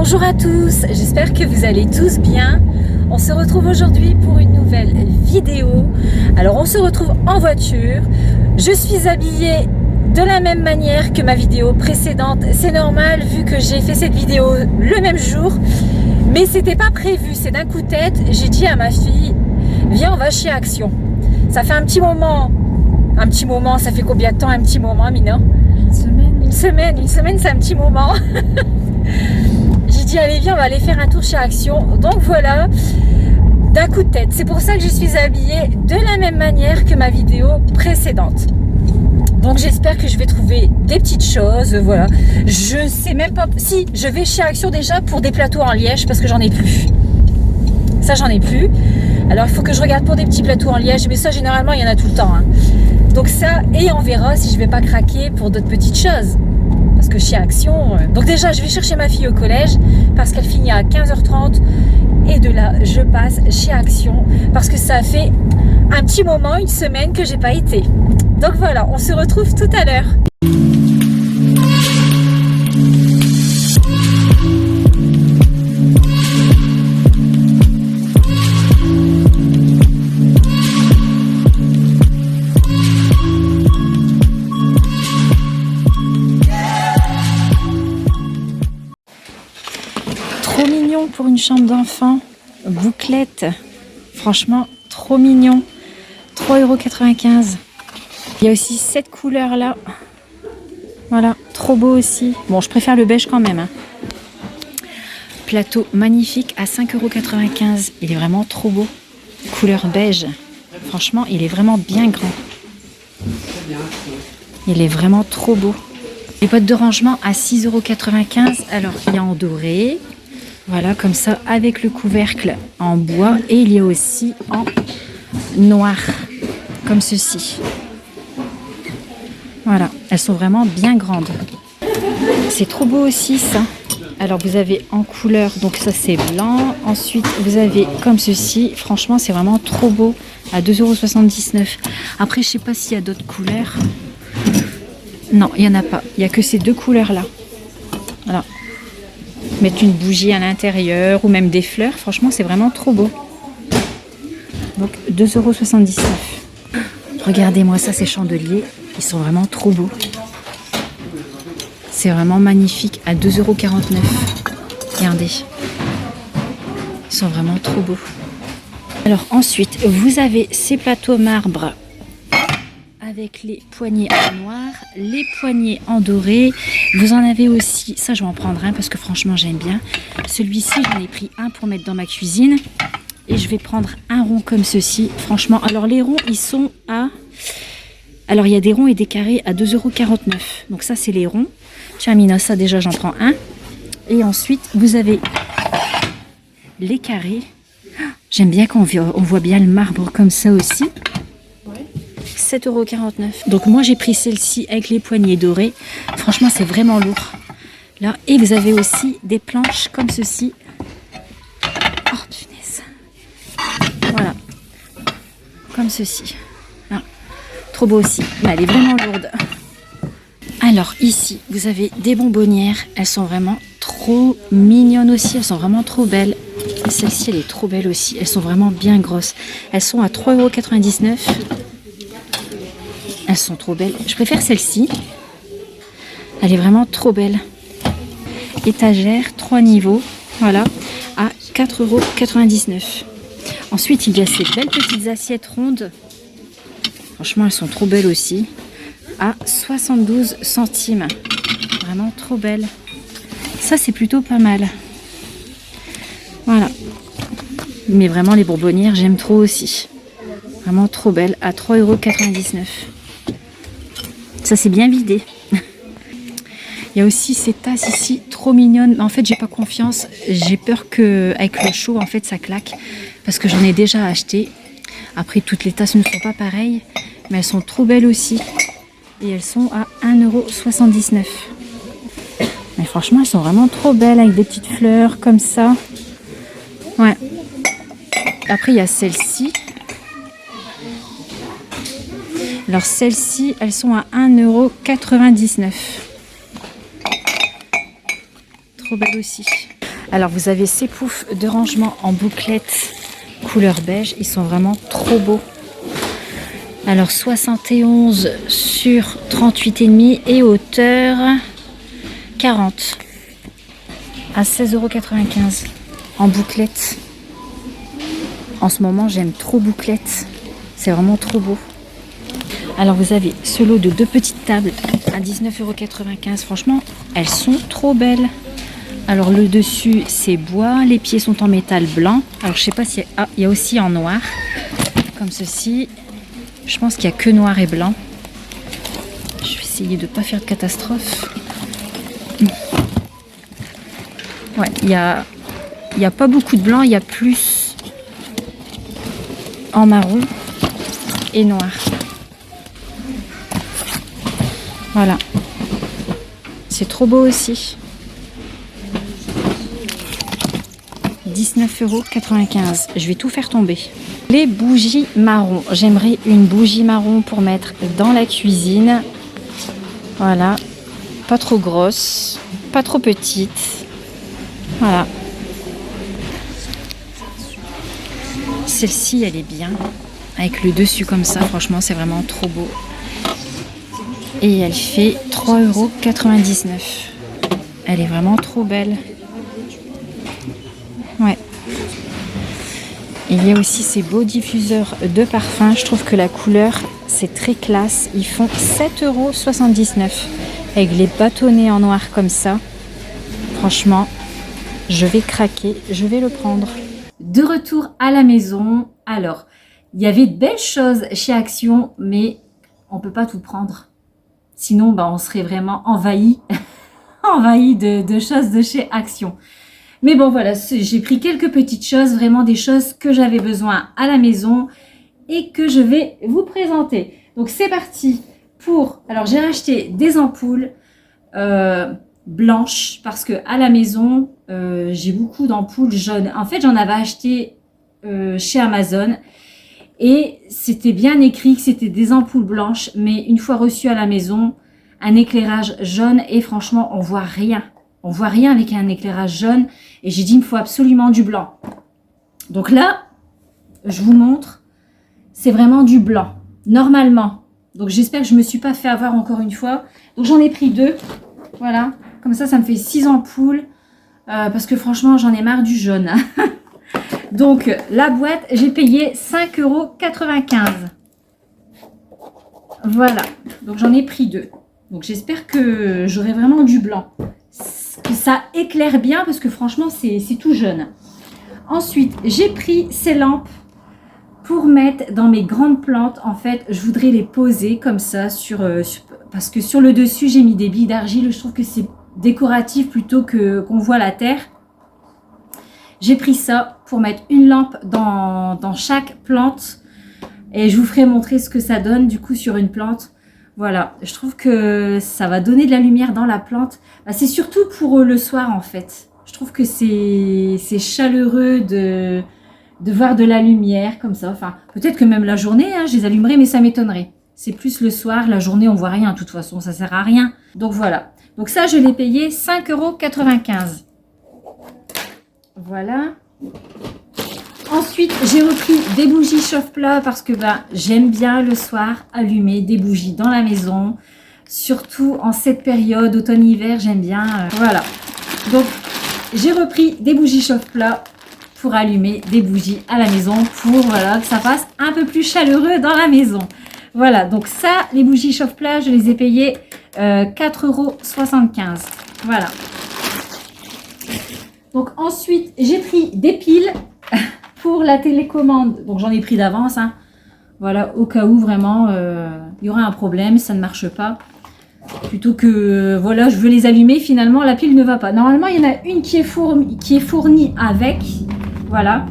Bonjour à tous, j'espère que vous allez tous bien. On se retrouve aujourd'hui pour une nouvelle vidéo. Alors on se retrouve en voiture. Je suis habillée de la même manière que ma vidéo précédente. C'est normal vu que j'ai fait cette vidéo le même jour. Mais c'était pas prévu, c'est d'un coup de tête. J'ai dit à ma fille, viens on va chez Action. Ça fait un petit moment, ça fait combien de temps un petit moment, Mina? Une semaine c'est un petit moment. J'ai dit allez viens on va aller faire un tour chez Action. Donc voilà, d'un coup de tête. C'est pour ça que je suis habillée de la même manière que ma vidéo précédente. Donc j'espère que je vais trouver des petites choses. Voilà, je sais même pas si je vais chez Action déjà pour des plateaux en liège parce que j'en ai plus. Ça j'en ai plus. Alors il faut que je regarde pour des petits plateaux en liège, mais ça généralement il y en a tout le temps hein. Donc ça, et on verra si je vais pas craquer pour d'autres petites choses. Parce que chez Action... Donc déjà, je vais chercher ma fille au collège parce qu'elle finit à 15h30. Et de là, je passe chez Action parce que ça fait un petit moment, une semaine que j'ai pas été. Donc voilà, on se retrouve tout à l'heure. Trop mignon pour une chambre d'enfant, bouclette, franchement trop mignon, 3,95 €. Il y a aussi cette couleur là, voilà, trop beau aussi. Bon, je préfère le beige quand même. Hein. Plateau magnifique à 5,95 €, il est vraiment trop beau, couleur beige, franchement il est vraiment bien grand. Il est vraiment trop beau. Les boîtes de rangement à 6,95 €, alors il y a en doré. Voilà, comme ça, avec le couvercle en bois. Et il y a aussi en noir, comme ceci. Voilà, elles sont vraiment bien grandes. C'est trop beau aussi, ça. Alors, vous avez en couleur, donc ça, c'est blanc. Ensuite, vous avez comme ceci. Franchement, c'est vraiment trop beau, à 2,79 €. Après, je sais pas s'il y a d'autres couleurs. Non, il n'y en a pas. Il n'y a que ces deux couleurs-là. Voilà. Mettre une bougie à l'intérieur ou même des fleurs, franchement c'est vraiment trop beau. Donc 2,79 €. Regardez-moi ça, ces chandeliers, ils sont vraiment trop beaux. C'est vraiment magnifique à 2,49 €. Regardez, ils sont vraiment trop beaux. Alors ensuite vous avez ces plateaux marbre avec les poignées en noir, les poignées en doré. Vous en avez aussi, ça je vais en prendre un parce que franchement j'aime bien. Celui-ci j'en ai pris un pour mettre dans ma cuisine. Et je vais prendre un rond comme ceci. Franchement, alors les ronds ils sont à... Alors il y a des ronds et des carrés à 2,49 €. Donc ça c'est les ronds. Tiens Mina, ça déjà j'en prends un. Et ensuite vous avez les carrés. J'aime bien qu'on voit bien le marbre comme ça aussi. 7,49 €. Donc moi j'ai pris celle-ci avec les poignées dorées. Franchement c'est vraiment lourd. Là, et vous avez aussi des planches comme ceci. Oh punaise. Voilà. Comme ceci. Ah, trop beau aussi. Mais elle est vraiment lourde. Alors ici vous avez des bonbonnières. Elles sont vraiment trop mignonnes aussi. Elles sont vraiment trop belles. Celle-ci elle est trop belle aussi. Elles sont vraiment bien grosses. Elles sont à 3,99 €. Elles sont trop belles. Je préfère celle-ci. Elle est vraiment trop belle. Étagère, 3 niveaux. Voilà. À 4,99 €. Ensuite, il y a ces belles petites assiettes rondes. Franchement, elles sont trop belles aussi. À 72 centimes. Vraiment trop belles. Ça, c'est plutôt pas mal. Voilà. Mais vraiment, les bonbonnières, j'aime trop aussi. Vraiment trop belles. À 3,99 €. Ça c'est bien vidé. Il y a aussi ces tasses ici trop mignonnes. En fait j'ai pas confiance. J'ai peur que avec le chaud en fait ça claque. Parce que j'en ai déjà acheté. Après toutes les tasses ne sont pas pareilles. Mais elles sont trop belles aussi. Et elles sont à 1,79 €. Mais franchement elles sont vraiment trop belles. Avec des petites fleurs comme ça. Ouais. Après il y a celle-ci. Alors celles-ci, elles sont à 1,99 €. Trop belle aussi. Alors vous avez ces poufs de rangement en bouclette couleur beige, ils sont vraiment trop beaux. Alors 71 sur 38,5 et hauteur 40 à 16,95 € en bouclette. En ce moment j'aime trop bouclette, c'est vraiment trop beau. Alors vous avez ce lot de 2 petites tables à 19,95 €. Franchement elles sont trop belles. Alors le dessus c'est bois, les pieds sont en métal blanc. Alors je sais pas si il y a aussi en noir comme ceci. Je pense qu'il n'y a que noir et blanc. Je vais essayer de ne pas faire de catastrophe. Ouais, il y a pas beaucoup de blanc, il y a plus en marron et noir. Voilà. C'est trop beau aussi. 19,95 €. Je vais tout faire tomber. Les bougies marron. J'aimerais une bougie marron pour mettre dans la cuisine. Voilà. Pas trop grosse, pas trop petite. Voilà. Celle-ci, elle est bien. Avec le dessus comme ça, franchement, c'est vraiment trop beau. Et elle fait 3,99 €. Elle est vraiment trop belle. Ouais. Il y a aussi ces beaux diffuseurs de parfum. Je trouve que la couleur, c'est très classe. Ils font 7,79 € avec les bâtonnets en noir comme ça. Franchement, je vais craquer. Je vais le prendre. De retour à la maison. Alors, il y avait de belles choses chez Action, mais on ne peut pas tout prendre. Sinon, on serait vraiment envahi, envahi de choses de chez Action. Mais bon, voilà, j'ai pris quelques petites choses, vraiment des choses que j'avais besoin à la maison et que je vais vous présenter. Donc, c'est parti pour... Alors, j'ai racheté des ampoules blanches parce que à la maison, j'ai beaucoup d'ampoules jaunes. En fait, j'en avais acheté chez Amazon et c'était bien écrit que c'était des ampoules blanches, mais une fois reçues à la maison, un éclairage jaune et franchement, on voit rien. On voit rien avec un éclairage jaune. Et j'ai dit, il me faut absolument du blanc. Donc là, je vous montre, c'est vraiment du blanc. Normalement. Donc j'espère que je ne me suis pas fait avoir encore une fois. Donc j'en ai pris 2. Voilà. Comme ça, ça me fait 6 ampoules. Parce que franchement, j'en ai marre du jaune. Donc la boîte, j'ai payé 5,95 €. Voilà. Donc j'en ai pris 2. Donc j'espère que j'aurai vraiment du blanc. Que ça éclaire bien parce que franchement c'est tout jeune. Ensuite j'ai pris ces lampes pour mettre dans mes grandes plantes. En fait je voudrais les poser comme ça parce que sur le dessus j'ai mis des billes d'argile. Je trouve que c'est décoratif plutôt que qu'on voit la terre. J'ai pris ça pour mettre une lampe dans chaque plante et je vous ferai montrer ce que ça donne du coup sur une plante. Voilà, je trouve que ça va donner de la lumière dans la plante. C'est surtout pour le soir en fait. Je trouve que c'est chaleureux de voir de la lumière comme ça. Enfin, peut-être que même la journée, je les allumerai, mais ça m'étonnerait. C'est plus le soir, la journée on voit rien de toute façon, ça sert à rien. Donc voilà. Donc ça, je l'ai payé 5,95 €. Voilà. Ensuite, j'ai repris des bougies chauffe-plat parce que j'aime bien le soir allumer des bougies dans la maison. Surtout en cette période, automne-hiver, j'aime bien. Voilà. Donc, j'ai repris des bougies chauffe-plat pour allumer des bougies à la maison pour que ça fasse un peu plus chaleureux dans la maison. Voilà. Donc ça, les bougies chauffe-plat, je les ai payées 4,75 €. Voilà. Donc ensuite, j'ai pris des piles pour la télécommande. Donc j'en ai pris d'avance. Voilà, au cas où vraiment il y aura un problème, ça ne marche pas. Plutôt que voilà, je veux les allumer, finalement la pile ne va pas. Normalement, il y en a une qui est fournie avec. Voilà.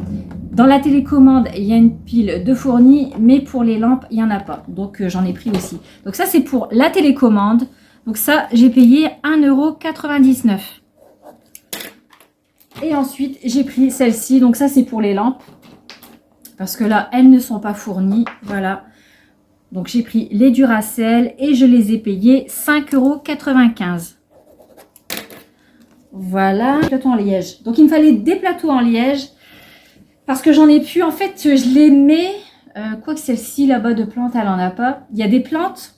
Dans la télécommande, il y a une pile de fournie, mais pour les lampes, il n'y en a pas. Donc j'en ai pris aussi. Donc ça, c'est pour la télécommande. Donc ça, j'ai payé 1,99 €. Et ensuite, j'ai pris celle-ci. Donc ça, c'est pour les lampes. Parce que là, elles ne sont pas fournies. Voilà. Donc j'ai pris les Duracell et je les ai payées 5,95 €. Voilà, plateau en liège. Donc il me fallait des plateaux en liège parce que j'en ai plus. En fait, je les mets, quoique celle-ci là-bas de plante, elle en a pas. Il y a des plantes,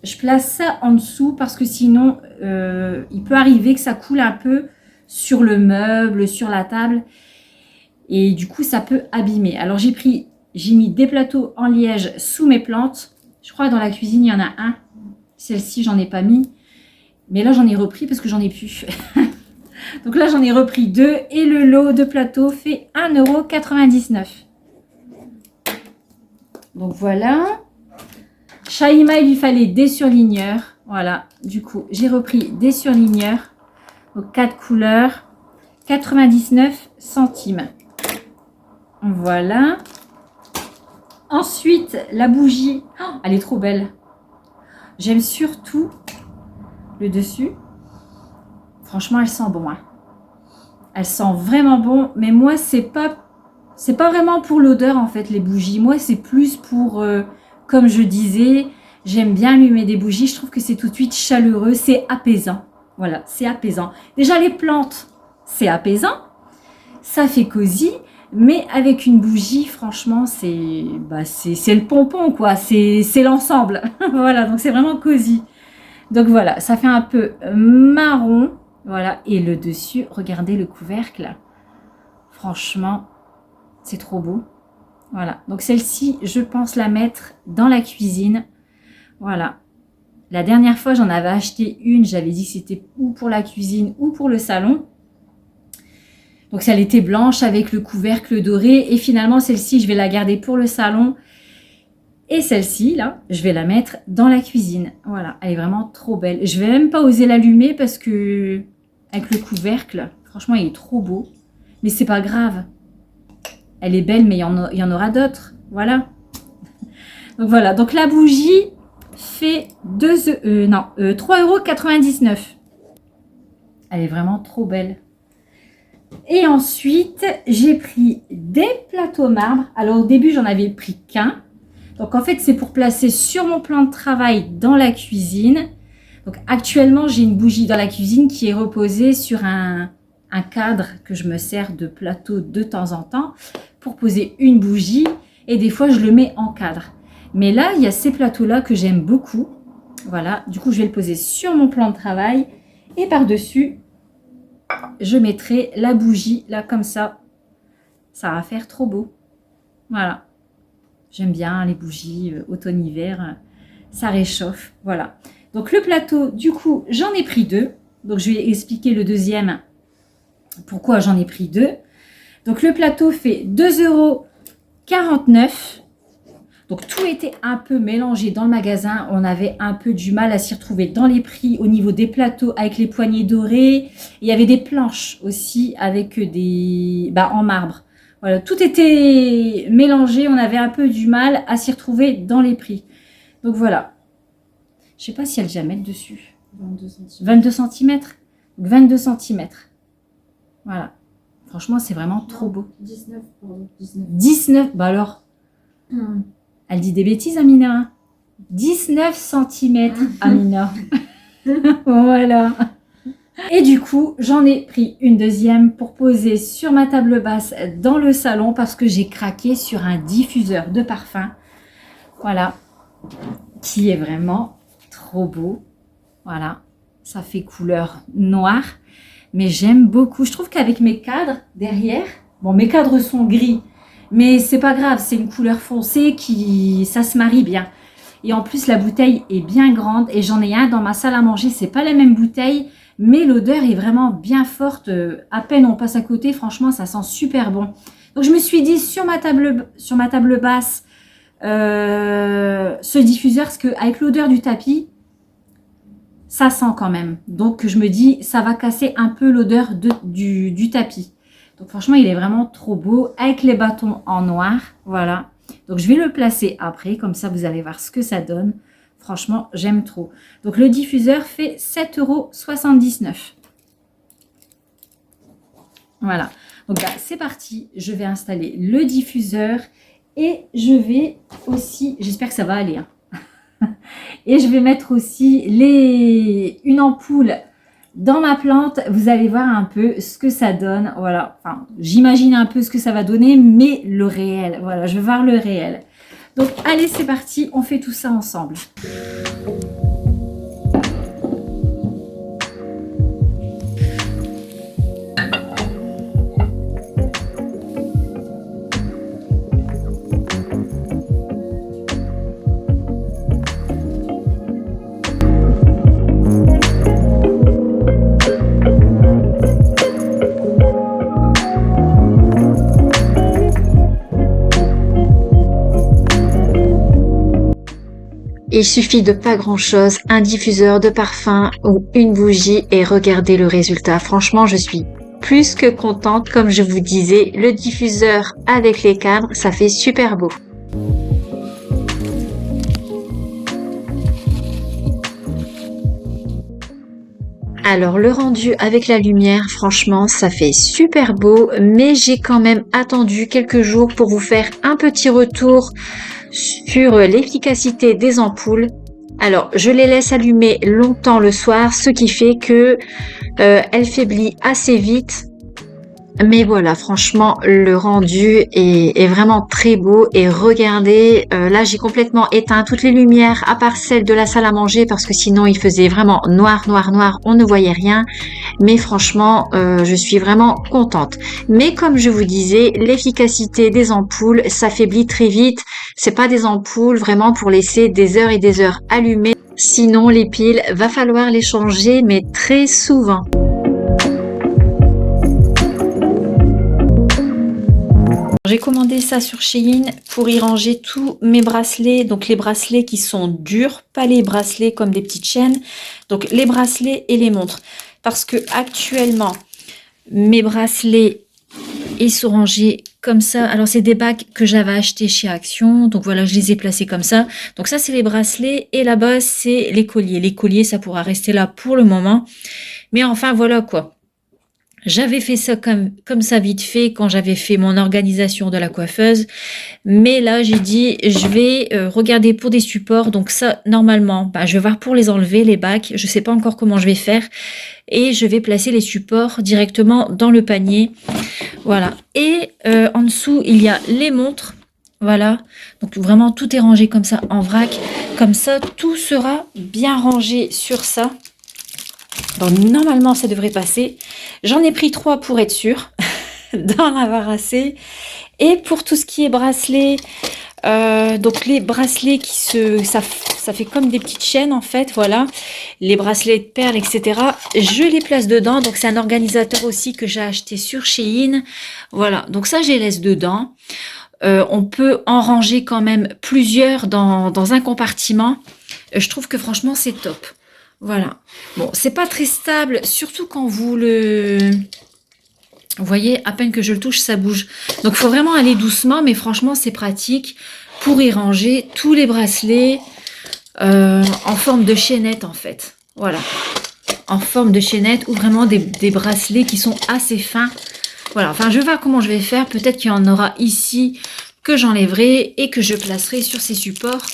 je place ça en dessous parce que sinon, il peut arriver que ça coule un peu sur le meuble, sur la table. Et du coup, ça peut abîmer. Alors j'ai mis des plateaux en liège sous mes plantes. Je crois que dans la cuisine, il y en a un. Celle-ci, j'en ai pas mis. Mais là, j'en ai repris parce que j'en ai plus. Donc là, j'en ai repris 2 et le lot de plateaux fait 1,99 €. Donc voilà. Shaima, il lui fallait des surligneurs. Voilà, du coup, j'ai repris des surligneurs. Donc 4 couleurs, 99 centimes. Voilà. Ensuite, la bougie. Oh, elle est trop belle. J'aime surtout le dessus. Franchement, elle sent bon. Hein. Elle sent vraiment bon. Mais moi, c'est pas vraiment pour l'odeur, en fait, les bougies. Moi, c'est plus pour, comme je disais, j'aime bien allumer des bougies. Je trouve que c'est tout de suite chaleureux. C'est apaisant. Voilà, c'est apaisant. Déjà, les plantes, c'est apaisant. Ça fait cosy. Mais avec une bougie, franchement, c'est le pompon, quoi. C'est l'ensemble. Voilà, donc c'est vraiment cosy. Donc voilà, ça fait un peu marron. Voilà, et le dessus, regardez le couvercle. Franchement, c'est trop beau. Voilà, donc celle-ci, je pense la mettre dans la cuisine. Voilà. La dernière fois, j'en avais acheté une. J'avais dit que c'était ou pour la cuisine ou pour le salon. Donc, elle était blanche avec le couvercle doré. Et finalement, celle-ci, je vais la garder pour le salon. Et celle-ci, là, je vais la mettre dans la cuisine. Voilà, elle est vraiment trop belle. Je vais même pas oser l'allumer parce que, avec le couvercle, franchement, il est trop beau. Mais c'est pas grave. Elle est belle, mais il y en aura d'autres. Voilà. Donc, voilà. Donc, la bougie fait 3,99 €. Elle est vraiment trop belle. Et ensuite, j'ai pris des plateaux marbre. Alors, au début, j'en avais pris qu'un. Donc, en fait, c'est pour placer sur mon plan de travail dans la cuisine. Donc, actuellement, j'ai une bougie dans la cuisine qui est reposée sur un cadre que je me sers de plateau de temps en temps pour poser une bougie. Et des fois, je le mets en cadre. Mais là, il y a ces plateaux-là que j'aime beaucoup. Voilà. Du coup, je vais le poser sur mon plan de travail. Et par-dessus, je mettrai la bougie là comme ça. Ça va faire trop beau. Voilà. J'aime bien les bougies automne-hiver. Ça réchauffe. Voilà. Donc le plateau, du coup, j'en ai pris 2. Donc je vais expliquer le deuxième. Pourquoi j'en ai pris 2. Donc le plateau fait 2,49 €. Donc tout était un peu mélangé dans le magasin. On avait un peu du mal à s'y retrouver dans les prix au niveau des plateaux avec les poignées dorées. Il y avait des planches aussi avec des en marbre. Voilà, tout était mélangé. On avait un peu du mal à s'y retrouver dans les prix. Donc voilà. Je sais pas si elle jamais dessus. 22 cm. 22 cm. 22 cm. Voilà. Franchement, c'est vraiment trop beau. 19, pardon. 19. 19, bah alors. Elle dit des bêtises, Amina. 19 cm, Amina. Voilà. Et du coup, j'en ai pris une deuxième pour poser sur ma table basse dans le salon parce que j'ai craqué sur un diffuseur de parfum. Voilà. Qui est vraiment trop beau. Voilà. Ça fait couleur noire. Mais j'aime beaucoup. Je trouve qu'avec mes cadres derrière, bon, mes cadres sont gris. Mais c'est pas grave, c'est une couleur foncée ça se marie bien. Et en plus, la bouteille est bien grande et j'en ai un dans ma salle à manger. C'est pas la même bouteille, mais l'odeur est vraiment bien forte. À peine on passe à côté, franchement, ça sent super bon. Donc, je me suis dit sur ma table basse, ce diffuseur, parce qu'avec l'odeur du tapis, ça sent quand même. Donc, je me dis, ça va casser un peu l'odeur du tapis. Donc franchement, il est vraiment trop beau avec les bâtons en noir. Voilà. Donc je vais le placer après. Comme ça, vous allez voir ce que ça donne. Franchement, j'aime trop. Donc le diffuseur fait 7,79 €. Voilà. Donc là, c'est parti. Je vais installer le diffuseur. Et je vais aussi... J'espère que ça va aller. Hein. Et je vais mettre aussi une ampoule dans ma plante. Vous allez voir un peu ce que ça donne. Voilà, enfin, j'imagine un peu ce que ça va donner, mais le réel. Voilà, je veux voir le réel. Donc, allez, c'est parti, on fait tout ça ensemble. Il suffit de pas grand-chose, un diffuseur de parfum ou une bougie et regardez le résultat. Franchement, je suis plus que contente. Comme je vous disais, le diffuseur avec les cadres, ça fait super beau. Alors le rendu avec la lumière, franchement, ça fait super beau, mais j'ai quand même attendu quelques jours pour vous faire un petit retour sur l'efficacité des ampoules. Alors, je les laisse allumer longtemps le soir, ce qui fait que elle faiblit assez vite. Mais voilà, franchement, le rendu est vraiment très beau. Et regardez, là, j'ai complètement éteint toutes les lumières, à part celle de la salle à manger, parce que sinon, il faisait vraiment noir, noir, noir. On ne voyait rien. Mais franchement, je suis vraiment contente. Mais comme je vous disais, l'efficacité des ampoules s'affaiblit très vite. C'est pas des ampoules vraiment pour laisser des heures et des heures allumées. Sinon, les piles, va falloir les changer, mais très souvent. J'ai commandé ça sur Shein pour y ranger tous mes bracelets, donc les bracelets qui sont durs, pas les bracelets comme des petites chaînes, donc les bracelets et les montres. Parce que actuellement, mes bracelets, ils sont rangés comme ça. Alors c'est des bagues que j'avais achetées chez Action, donc voilà, je les ai placés comme ça. Donc ça c'est les bracelets et là-bas c'est les colliers. Les colliers, ça pourra rester là pour le moment. Mais enfin voilà quoi. J'avais fait ça comme ça vite fait quand j'avais fait mon organisation de la coiffeuse. Mais là, j'ai dit, je vais regarder pour des supports. Donc ça, normalement, je vais voir pour les enlever, les bacs. Je ne sais pas encore comment je vais faire. Et je vais placer les supports directement dans le panier. Voilà. Et en dessous, il y a les montres. Voilà. Donc vraiment, tout est rangé comme ça en vrac. Comme ça, tout sera bien rangé sur ça. Donc normalement ça devrait passer. J'en ai pris 3 pour être sûr d'en avoir assez. Et pour tout ce qui est bracelet, donc les bracelets qui ça fait comme des petites chaînes en fait, voilà. Les bracelets de perles, etc. Je les place dedans. Donc c'est un organisateur aussi que j'ai acheté sur Shein. Voilà, donc ça je les laisse dedans. On peut en ranger quand même plusieurs dans un compartiment. Je trouve que franchement c'est top. Voilà. Bon, c'est pas très stable, surtout quand vous voyez, à peine que je le touche, ça bouge. Donc, il faut vraiment aller doucement, mais franchement, c'est pratique pour y ranger tous les bracelets en forme de chaînette, en fait. Voilà. En forme de chaînette ou vraiment des bracelets qui sont assez fins. Voilà. Enfin, je vais voir comment je vais faire. Peut-être qu'il y en aura ici que j'enlèverai et que je placerai sur ces supports.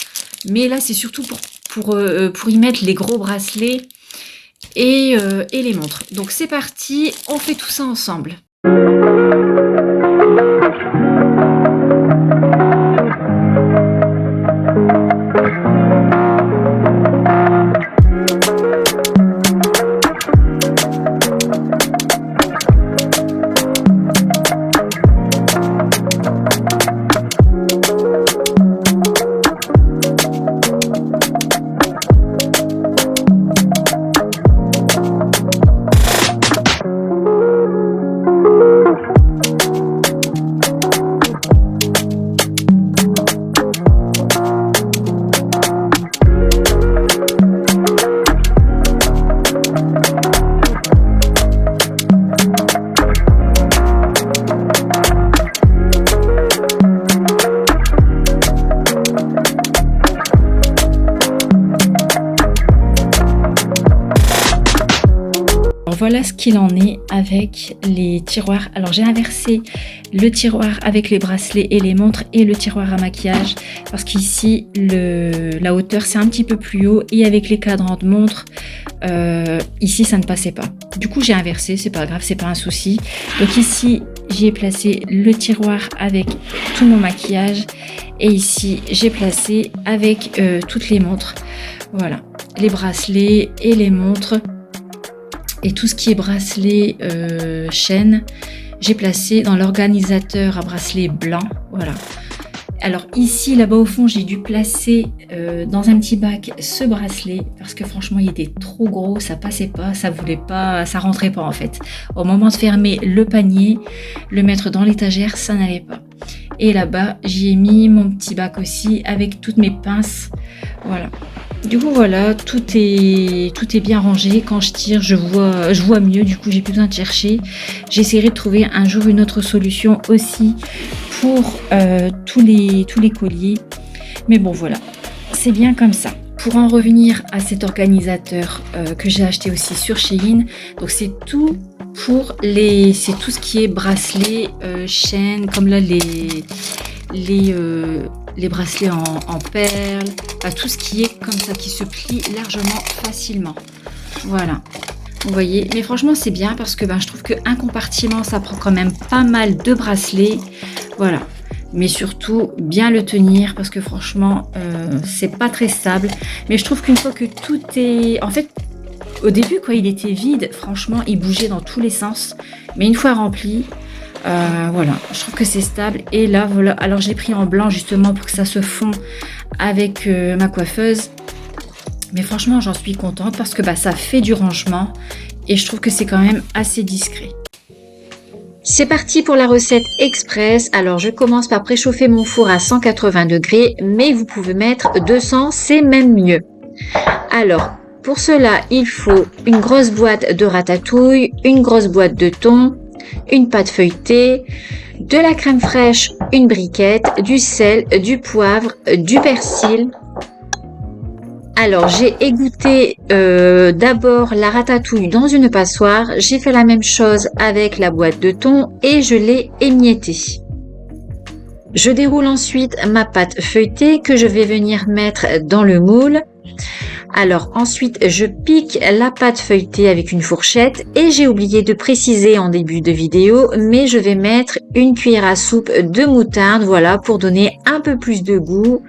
Mais là, c'est surtout pour y mettre les gros bracelets et les montres. Donc c'est parti, on fait tout ça ensemble. voilà ce qu'il en est avec les tiroirs. Alors j'ai inversé le tiroir avec les bracelets et les montres et le tiroir à maquillage parce qu'ici la hauteur c'est un petit peu plus haut et avec les cadrans de montres ici ça ne passait pas. Du coup j'ai inversé, c'est pas grave, c'est pas un souci. Donc ici j'ai placé le tiroir avec tout mon maquillage et ici j'ai placé avec toutes les montres. Voilà, les bracelets et les montres. Et tout ce qui est bracelet, chaîne, j'ai placé dans l'organisateur à bracelet blanc. Voilà. Alors ici, là-bas au fond, j'ai dû placer dans un petit bac ce bracelet parce que franchement, il était trop gros, ça passait pas, ça voulait pas, ça rentrait pas en fait. Au moment de fermer le panier, le mettre dans l'étagère, ça n'allait pas. Et là-bas, j'y ai mis mon petit bac aussi avec toutes mes pinces. Voilà. Du coup voilà, tout est bien rangé. Quand je tire, je vois mieux. Du coup, j'ai plus besoin de chercher. J'essaierai de trouver un jour une autre solution aussi pour tous les colliers. Mais bon voilà, c'est bien comme ça. Pour en revenir à cet organisateur que j'ai acheté aussi sur Shein, donc c'est tout pour c'est tout ce qui est bracelet, chaîne, comme là les bracelets en perles, tout ce qui est comme ça, qui se plie largement facilement. Voilà, vous voyez. Mais franchement, c'est bien parce que je trouve qu'un compartiment, ça prend quand même pas mal de bracelets. Voilà. Mais surtout, bien le tenir parce que franchement, c'est pas très stable. Mais je trouve qu'une fois que tout est... En fait, au début, quand il était vide, franchement, il bougeait dans tous les sens. Mais une fois rempli... voilà, je trouve que c'est stable. Et là, voilà, alors j'ai pris en blanc justement pour que ça se fond avec ma coiffeuse. Mais franchement, j'en suis contente parce que ça fait du rangement et je trouve que c'est quand même assez discret. C'est parti pour la recette express. Alors, je commence par préchauffer mon four à 180 degrés, mais vous pouvez mettre 200, c'est même mieux. Alors, pour cela, il faut une grosse boîte de ratatouille, une grosse boîte de thon, une pâte feuilletée, de la crème fraîche, une briquette, du sel, du poivre, du persil. Alors, j'ai égoutté d'abord la ratatouille dans une passoire. J'ai fait la même chose avec la boîte de thon et je l'ai émiettée. Je déroule ensuite ma pâte feuilletée que je vais venir mettre dans le moule. Alors ensuite, je pique la pâte feuilletée avec une fourchette et j'ai oublié de préciser en début de vidéo, mais je vais mettre une cuillère à soupe de moutarde, voilà, pour donner un peu plus de goût.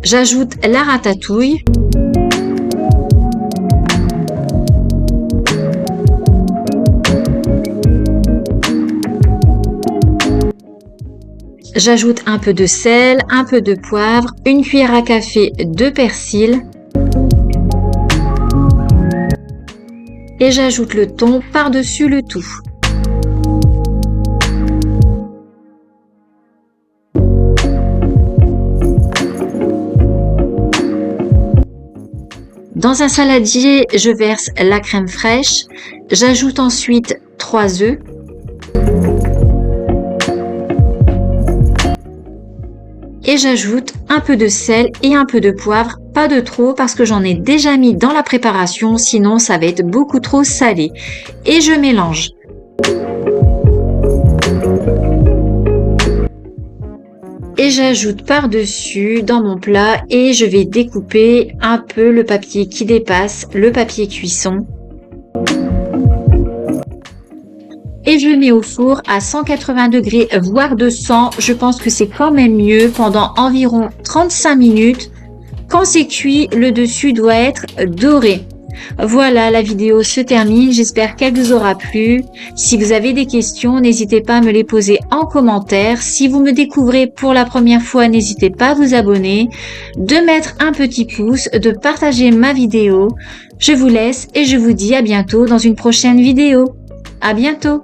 J'ajoute la ratatouille. J'ajoute un peu de sel, un peu de poivre, une cuillère à café de persil. Et j'ajoute le thon par-dessus le tout. Dans un saladier, je verse la crème fraîche. J'ajoute ensuite 3 œufs. Et j'ajoute un peu de sel et un peu de poivre, pas de trop parce que j'en ai déjà mis dans la préparation, sinon ça va être beaucoup trop salé. Et je mélange. Et j'ajoute par-dessus dans mon plat et je vais découper un peu le papier qui dépasse, le papier cuisson. Et je le mets au four à 180 degrés, voire 200. Je pense que c'est quand même mieux pendant environ 35 minutes. Quand c'est cuit, le dessus doit être doré. Voilà, la vidéo se termine. J'espère qu'elle vous aura plu. Si vous avez des questions, n'hésitez pas à me les poser en commentaire. Si vous me découvrez pour la première fois, n'hésitez pas à vous abonner, de mettre un petit pouce, de partager ma vidéo. Je vous laisse et je vous dis à bientôt dans une prochaine vidéo. À bientôt!